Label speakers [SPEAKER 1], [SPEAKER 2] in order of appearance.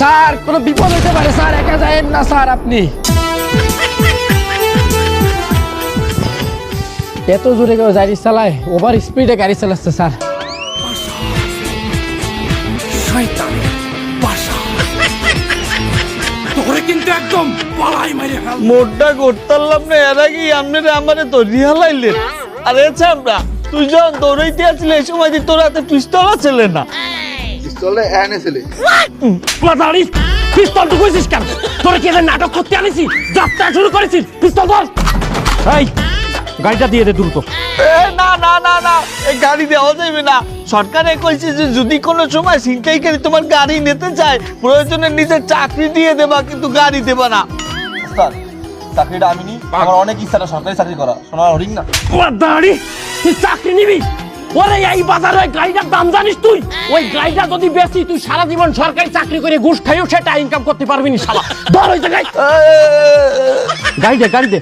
[SPEAKER 1] Sir কোনো বিপদ হতে পারে স্যার, একা যায়েন না স্যার। আপনি এত জোরে কেউ গাড়ি চালায়, ওভার স্পিডে গাড়ি চালাচ্ছে স্যার।
[SPEAKER 2] কিন্তু একদম পালাই মাইরে ফেল।
[SPEAKER 3] মোটটা করতাম না এর আগে আপনারা আমারে তো রিহালাইলেন। আরে চামড়া, তুই যখন দৌড়াইতে আসলে এই সময় যে তোর হাতে পিস্তল আছিল না?
[SPEAKER 4] পিস্তলে এনেছিলে
[SPEAKER 1] দাঁড়ি পিস্তল তো কইছিস কেন? তোরা কি নাটক করতে আনিছি? যাত্রা শুরু করেছিস, পিস্তল ধর। এই গাড়িটা দিয়ে দে দ্রুত।
[SPEAKER 3] না না না না, এই গাড়ি দেওয়া যাবে না। সরকারে কইছে যে যদি কোনো সময় ছিনতাইকারী তোমার গাড়ি নিতে চায়, প্রয়োজনে নিজের চাকরি দিয়ে দেবা, কিন্তু গাড়ি দেবা না।
[SPEAKER 4] স্যার চাকরিটা আমি নি, আমার অনেক ইচ্ছাটা সরকারি চাকরি করা। সোনার হরিং না
[SPEAKER 1] দাঁড়ি, তুই চাকরি নিবি? ওরে এই বাজারে ওই গাড়িটার দাম জানিস তুই? ওই গাড়িটা যদি বেশি, তুই সারা জীবন সরকারি চাকরি করে ঘুষ খাইও সেটা ইনকাম করতে পারবি না শালা। ধর ওই জায়গায় গাড়ি দে, গাড়ি দে।